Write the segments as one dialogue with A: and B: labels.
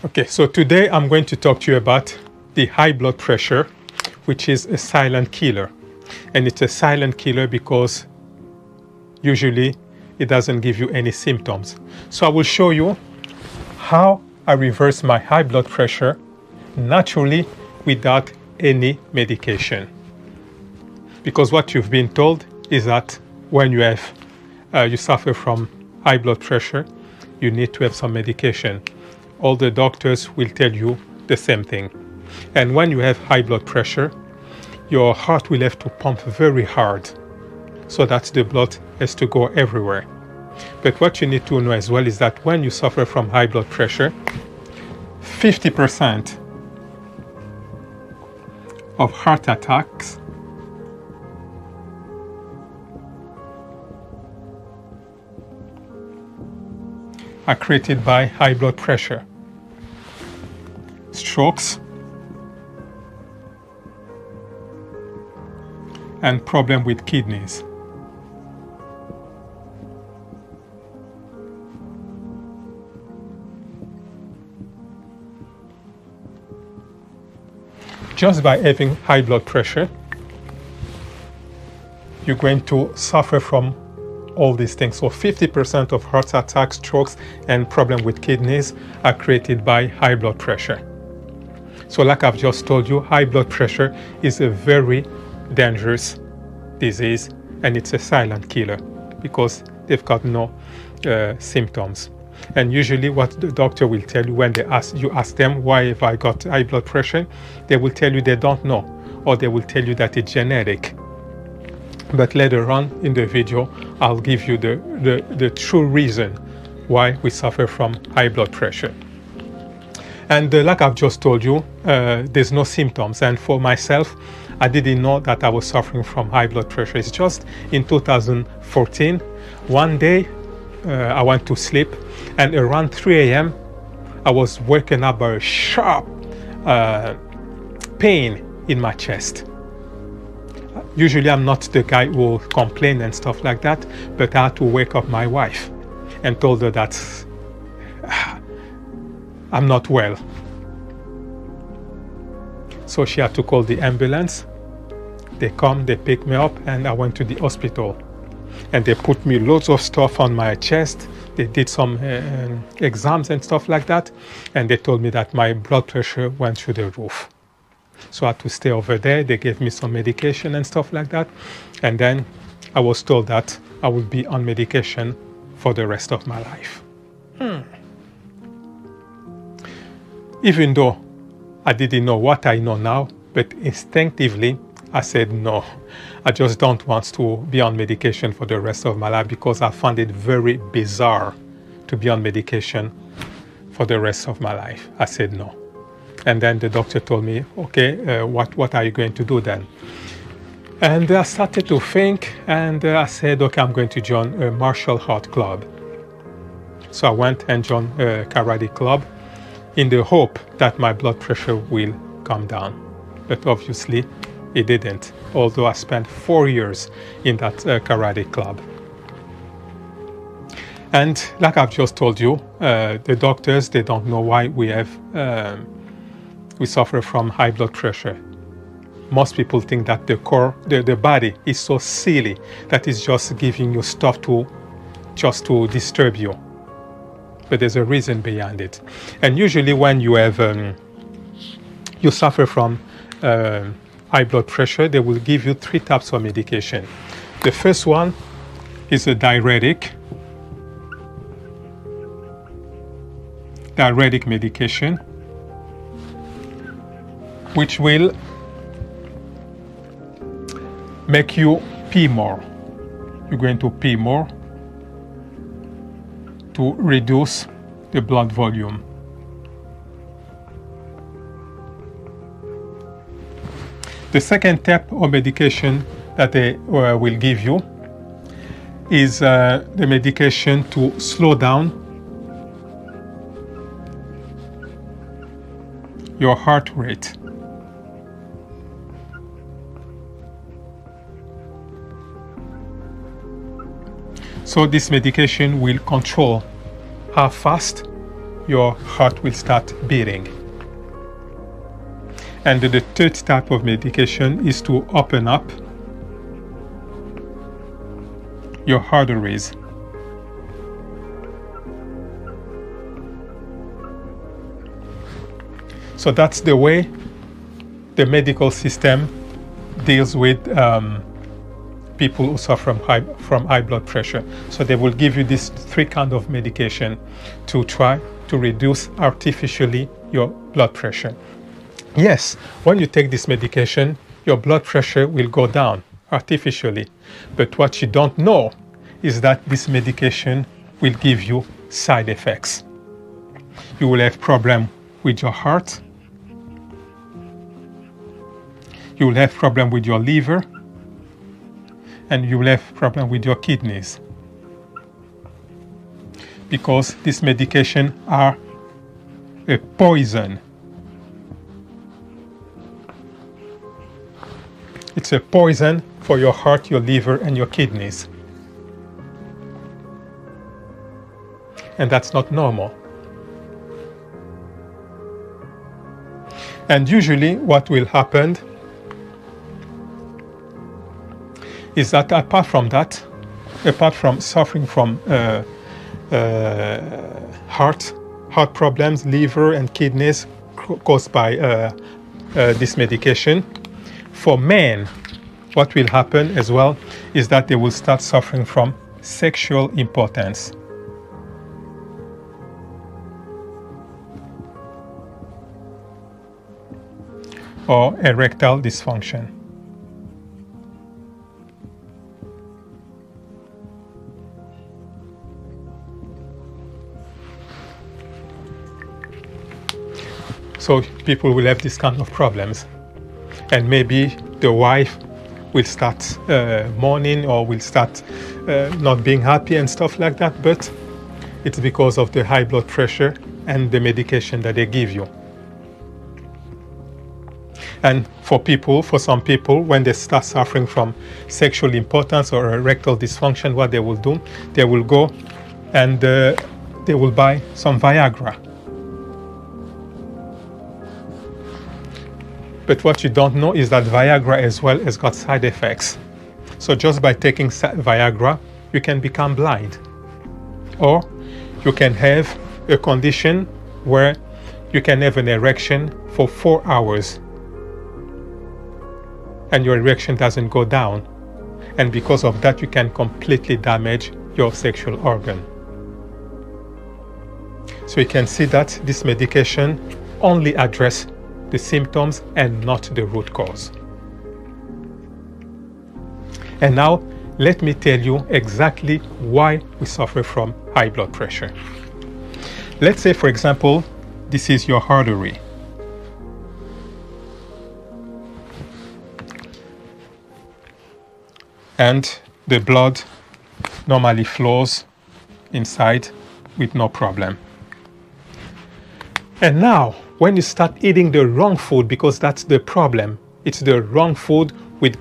A: Okay, so today I'm going to talk to you about the high blood pressure, which is a silent killer. And it's a silent killer because usually it doesn't give you any symptoms. So I will show you how I reverse my high blood pressure naturally without any medication. Because what you've been told is that when you suffer from high blood pressure, you need to have some medication. All the doctors will tell you the same thing. And when you have high blood pressure, your heart will have to pump very hard so that the blood has to go everywhere. But what you need to know as well is that when you suffer from high blood pressure, 50% of heart attacks are created by high blood pressure. Strokes and problem with kidneys. Just by having high blood pressure, you're going to suffer from all these things. So 50% of heart attacks, strokes, and problem with kidneys are created by high blood pressure. So like I've just told you, high blood pressure is a very dangerous disease, and it's a silent killer because they've got no symptoms. And usually what the doctor will tell you when you ask them, why have I got high blood pressure? They will tell you they don't know, or they will tell you that it's genetic. But later on in the video, I'll give you the true reason why we suffer from high blood pressure. And like I've just told you, there's no symptoms. And for myself, I didn't know that I was suffering from high blood pressure. It's just in 2014, one day I went to sleep, and around 3 a.m. I was woken up by a sharp pain in my chest. Usually I'm not the guy who will complain and stuff like that, but I had to wake up my wife and told her that I'm not well. So she had to call the ambulance. They come, they pick me up, and I went to the hospital. And they put me loads of stuff on my chest. They did some exams and stuff like that. And they told me that my blood pressure went through the roof. So I had to stay over there. They gave me some medication and stuff like that. And then I was told that I would be on medication for the rest of my life. Even though I didn't know what I know now, but instinctively I said no. I just don't want to be on medication for the rest of my life because I found it very bizarre to be on medication for the rest of my life. I said no. And then the doctor told me, okay, what are you going to do then? And I started to think, and I said, okay, I'm going to join a martial art club. So I went and joined a karate club in the hope that my blood pressure will come down. But obviously, it didn't, although I spent 4 years in that karate club. And like I've just told you, the doctors, they don't know why we suffer from high blood pressure. Most people think that the body is so silly that it's just giving you stuff just to disturb you. But there's a reason behind it. And usually when you suffer from high blood pressure, they will give you 3 types of medication. The first one is a diuretic medication, which will make you pee more. You're going to pee more to reduce the blood volume. The second type of medication that they will give you is the medication to slow down your heart rate. So this medication will control how fast your heart will start beating. And the third type of medication is to open up your arteries. So that's the way the medical system deals with people who suffer from high blood pressure. So they will give you these three kinds of medication to try to reduce artificially your blood pressure. Yes, when you take this medication, your blood pressure will go down artificially. But what you don't know is that this medication will give you side effects. You will have problem with your heart. You will have problem with your liver. And you will have problem with your kidneys. Because this medication are a poison. It's a poison for your heart, your liver, and your kidneys. And that's not normal. And usually what will happen is that apart from suffering from heart problems, liver and kidneys caused by this medication, for men, what will happen as well is that they will start suffering from sexual impotence. Or erectile dysfunction. So people will have this kind of problems. And maybe the wife will start mourning or will start not being happy and stuff like that, but it's because of the high blood pressure and the medication that they give you. And for some people, when they start suffering from sexual impotence or erectile dysfunction, what they will do, they will go and they will buy some Viagra. But what you don't know is that Viagra as well has got side effects. So just by taking Viagra, you can become blind. Or you can have a condition where you can have an erection for 4 hours. And your erection doesn't go down. And because of that, you can completely damage your sexual organ. So you can see that this medication only addresses the symptoms and not the root cause. And now, let me tell you exactly why we suffer from high blood pressure. Let's say, for example, this is your artery. And the blood normally flows inside with no problem. And now, when you start eating the wrong food, because that's the problem, it's the wrong food which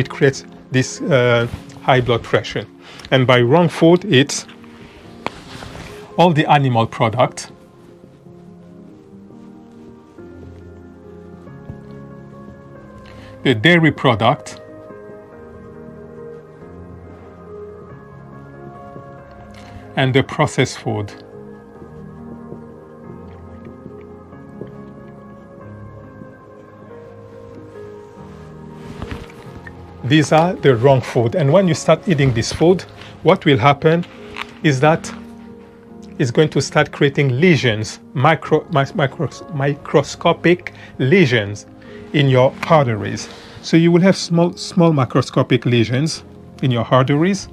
A: creates this high blood pressure. And by wrong food, it's all the animal product, the dairy product, and the processed food. These are the wrong food. And when you start eating this food, what will happen is that it's going to start creating lesions, microscopic lesions in your arteries. So you will have small microscopic lesions in your arteries.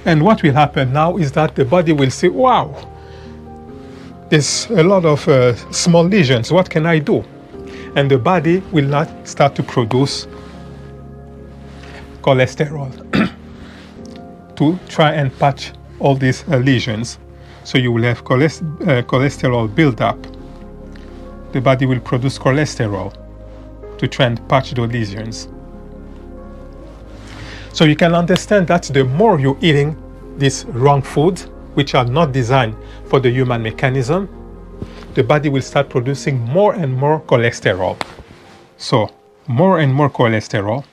A: And what will happen now is that the body will say, wow, there's a lot of small lesions. What can I do? And the body will not start to produce cholesterol to try and patch all these lesions. So you will have cholesterol buildup. The body will produce cholesterol to try and patch those lesions. So you can understand that the more you're eating these wrong foods, which are not designed for the human mechanism, the body will start producing more and more cholesterol. So, more and more cholesterol.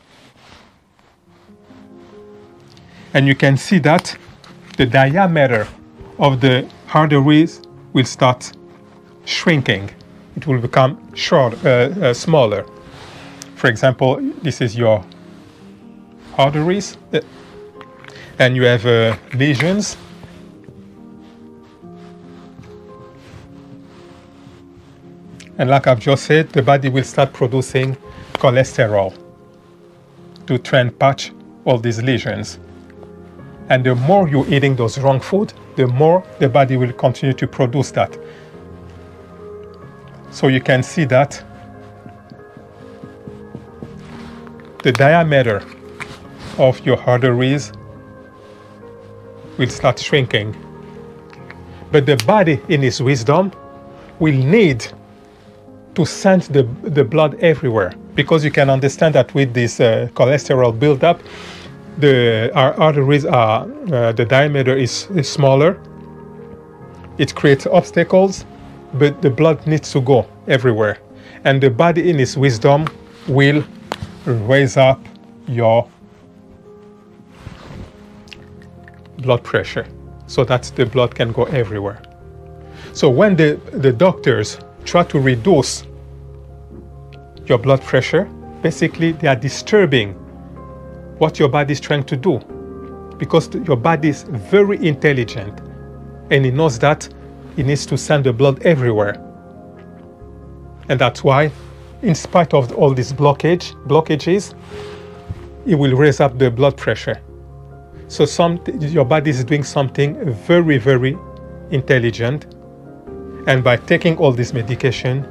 A: And you can see that the diameter of the arteries will start shrinking. It will become smaller. For example, this is your arteries, and you have lesions. And like I've just said, the body will start producing cholesterol to try and patch all these lesions. And the more you're eating those wrong food, the more the body will continue to produce that. So you can see that the diameter of your arteries will start shrinking. But the body, in its wisdom, will need to send the blood everywhere, because you can understand that with this cholesterol buildup, our arteries are the diameter is smaller. It creates obstacles, but the blood needs to go everywhere, and the body, in its wisdom, will raise up your blood pressure so that the blood can go everywhere. So when the doctors try to reduce your blood pressure, basically they are disturbing what your body is trying to do, because your body is very intelligent and it knows that it needs to send the blood everywhere. And that's why, in spite of all these blockages, it will raise up the blood pressure. So your body is doing something very, very intelligent. And by taking all this medication,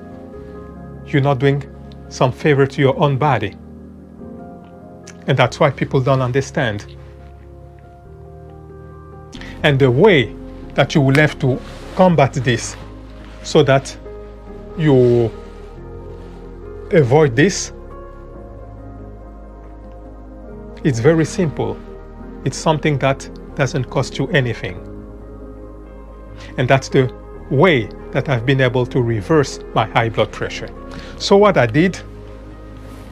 A: you're not doing some favor to your own body. And that's why people don't understand. And the way that you will have to combat this so that you avoid this, it's very simple. It's something that doesn't cost you anything. And that's the way that I've been able to reverse my high blood pressure. So what I did,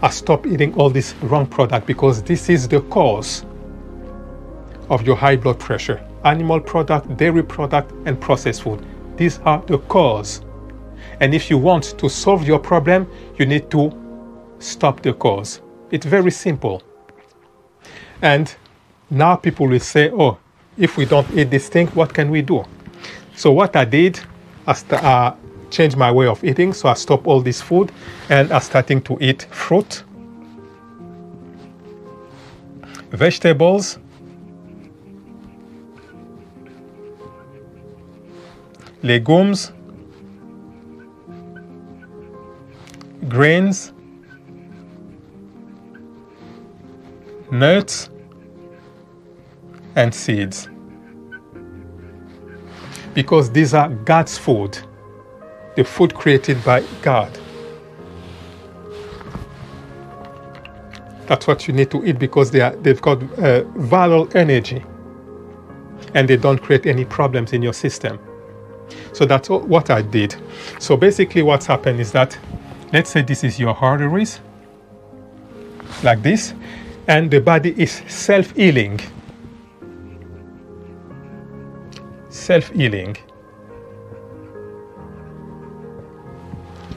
A: I stopped eating all this wrong product, because this is the cause of your high blood pressure. Animal product, dairy product, and processed food. These are the cause. And if you want to solve your problem, you need to stop the cause. It's very simple. And now people will say, oh, if we don't eat this thing, what can we do? So what I did, I changed my way of eating. So I stopped all this food and I started to eat fruit, vegetables, legumes, grains, nuts, and seeds. Because these are God's food, the food created by God. That's what you need to eat, because they've got vital energy and they don't create any problems in your system. So that's what I did. So basically what's happened is that, let's say this is your arteries, like this, and the body is self-healing. Self-healing.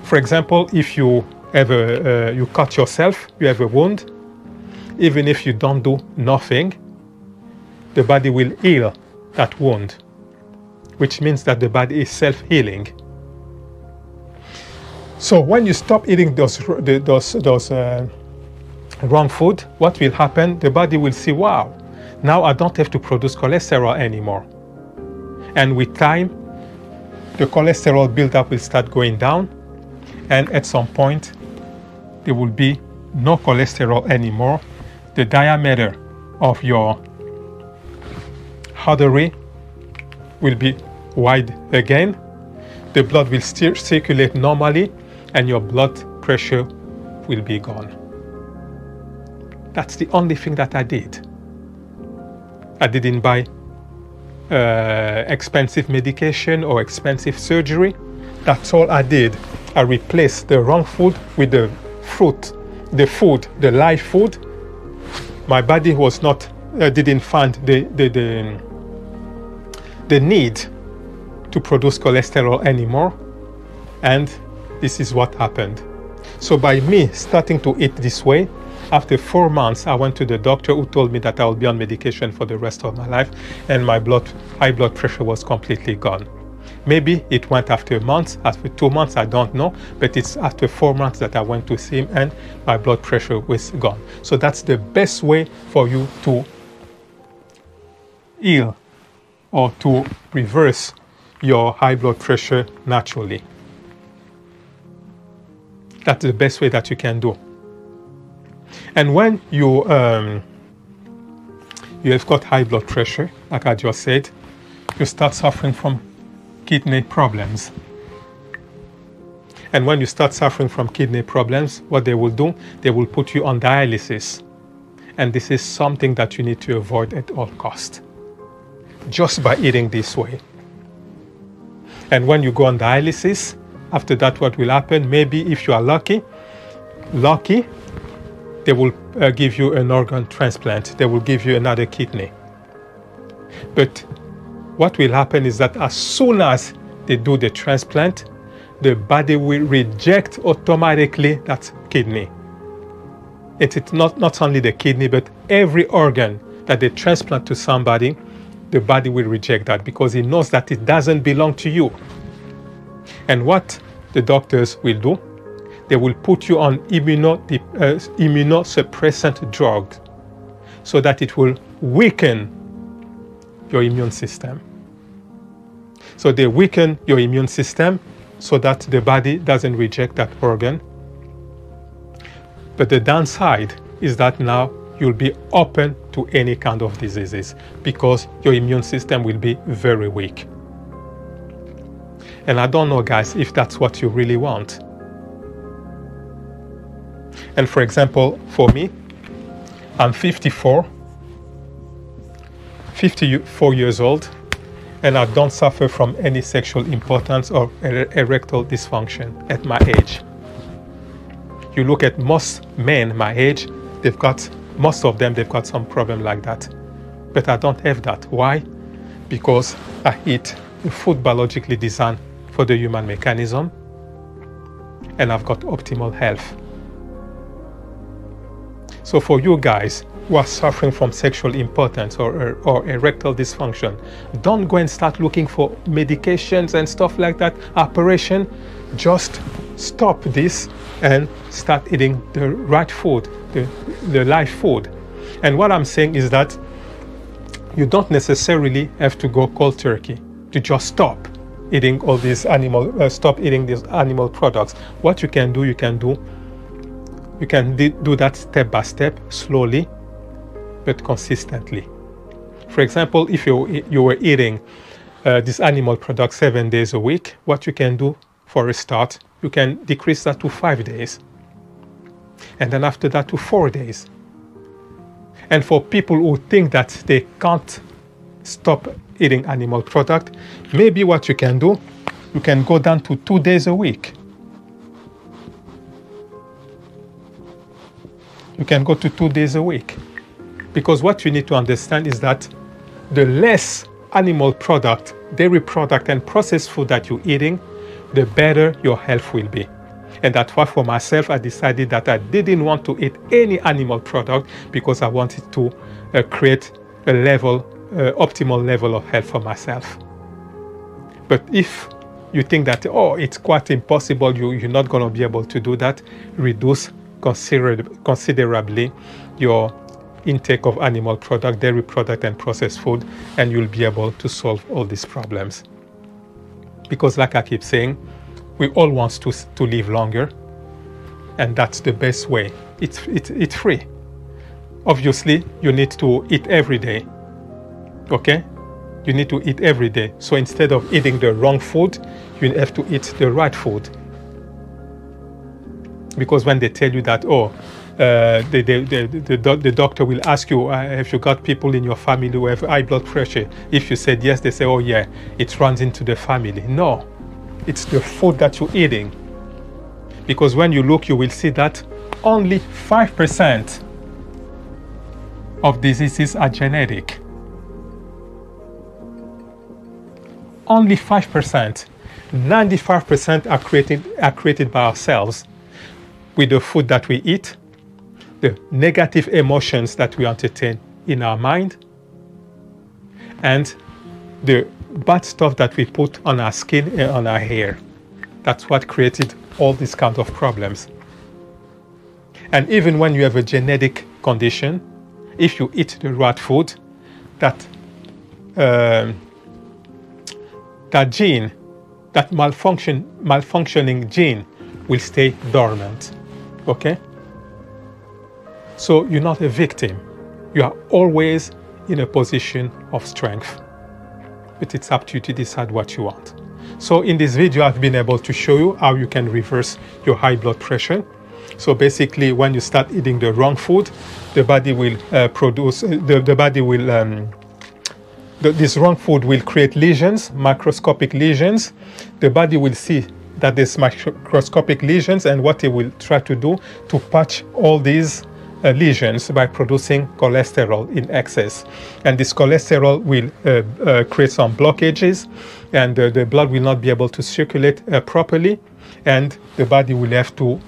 A: For example, if you have you cut yourself, you have a wound, even if you don't do nothing, the body will heal that wound, which means that the body is self-healing. So when you stop eating those wrong food, what will happen? The body will see, wow, now I don't have to produce cholesterol anymore. And with time, the cholesterol buildup will start going down, and at some point, there will be no cholesterol anymore. The diameter of your artery will be wide again. The blood will still circulate normally, and your blood pressure will be gone. That's the only thing that I did. I didn't buy expensive medication or expensive surgery. That's all I did. I replaced the wrong food with the fruit, the live food. My body was not, didn't find the need to produce cholesterol anymore. And this is what happened. So by me starting to eat this way, after 4 months, I went to the doctor who told me that I will be on medication for the rest of my life, and my high blood pressure was completely gone. Maybe it went after months, after 2 months, I don't know, but it's after 4 months that I went to see him and my blood pressure was gone. So that's the best way for you to heal or to reverse your high blood pressure naturally. That's the best way that you can do. And when you have got high blood pressure, like I just said, you start suffering from kidney problems. And when you start suffering from kidney problems, what they will do, they will put you on dialysis. And this is something that you need to avoid at all costs, just by eating this way. And when you go on dialysis, after that, what will happen? Maybe if you are lucky, they will give you an organ transplant. They will give you another kidney. But what will happen is that as soon as they do the transplant, the body will reject automatically that kidney. It's not only the kidney, but every organ that they transplant to somebody, the body will reject that because it knows that it doesn't belong to you. And what the doctors will do, they will put you on immunosuppressant drugs so that it will weaken your immune system. So they weaken your immune system so that the body doesn't reject that organ. But the downside is that now you'll be open to any kind of diseases because your immune system will be very weak. And I don't know, guys, if that's what you really want. And for example, for me, I'm 54 years old, and I don't suffer from any sexual impotence or erectile dysfunction at my age. You look at most men my age, most of them, they've got some problem like that. But I don't have that. Why? Because I eat food biologically designed for the human mechanism, and I've got optimal health. So for you guys who are suffering from sexual impotence or erectile dysfunction, don't go and start looking for medications and stuff like that, operation. Just stop this and start eating the right food, the live food. And what I'm saying is that you don't necessarily have to go cold turkey to just stop eating all these stop eating these animal products. What you can do that step by step, slowly, but consistently. For example, if you were eating these animal products 7 days a week, what you can do for a start, you can decrease that to 5 days. And then after that to 4 days. And for people who think that they can't stop eating animal product, maybe what you can do, you can go down to 2 days a week. You can go to 2 days a week. Because what you need to understand is that the less animal product, dairy product, and processed food that you're eating, the better your health will be. And that's why for myself, I decided that I didn't want to eat any animal product because I wanted to create a optimal level of health for myself. But if you think that, it's quite impossible, you're not going to be able to do that, reduce considerably your intake of animal product, dairy product, and processed food, and you'll be able to solve all these problems. Because like I keep saying, we all want to live longer, and that's the best way. It's free. Obviously, you need to eat every day, okay? You need to eat every day. So instead of eating the wrong food, you have to eat the right food. Because when they tell you that, the doctor will ask you, have you got people in your family who have high blood pressure? If you said yes, they say, oh yeah, it runs into the family. No, it's the food that you're eating. Because when you look, you will see that only 5% of diseases are genetic. Only 5%. 95% are created by ourselves with the food that we eat, the negative emotions that we entertain in our mind, and the bad stuff that we put on our skin and on our hair. That's what created all these kinds of problems. And even when you have a genetic condition, if you eat the right food, that gene, that malfunctioning gene will stay dormant. Okay? So you're not a victim. You are always in a position of strength. But it's up to you to decide what you want. So in this video, I've been able to show you how you can reverse your high blood pressure. So basically, when you start eating the wrong food, the body will this wrong food will create lesions, microscopic lesions. The body will see that there's microscopic lesions, and what it will try to do to patch all these lesions by producing cholesterol in excess. And this cholesterol will create some blockages, and the blood will not be able to circulate properly, and the body will have to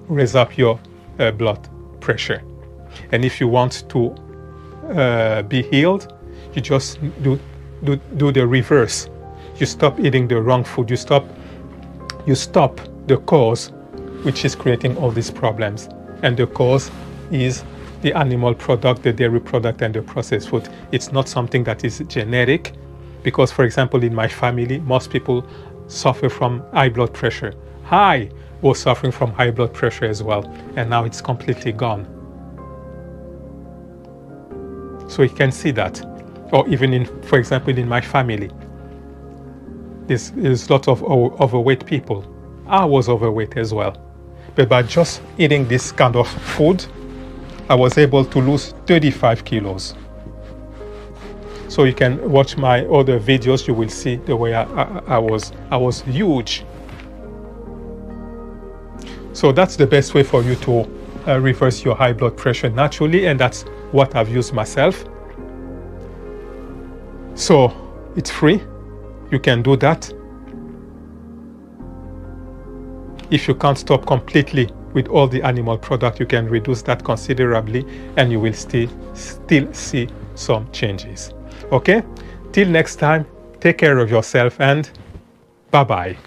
A: raise up your blood pressure. And if you want to be healed, you just do the reverse. You stop eating the wrong food. You stop the cause, which is creating all these problems. And the cause is the animal product, the dairy product, and the processed food. It's not something that is genetic, because, for example, in my family, most people suffer from high blood pressure. I was suffering from high blood pressure as well, and now it's completely gone. So you can see that. Or even for example, in my family, there's lots of overweight people. I was overweight as well. But by just eating this kind of food, I was able to lose 35 kilos. So you can watch my other videos, you will see the way I was huge. So that's the best way for you to reverse your high blood pressure naturally, and that's what I've used myself. So it's free. You can do that. If you can't stop completely with all the animal product, you can reduce that considerably, and you will still see some changes. Okay? Till next time, take care of yourself, and bye-bye.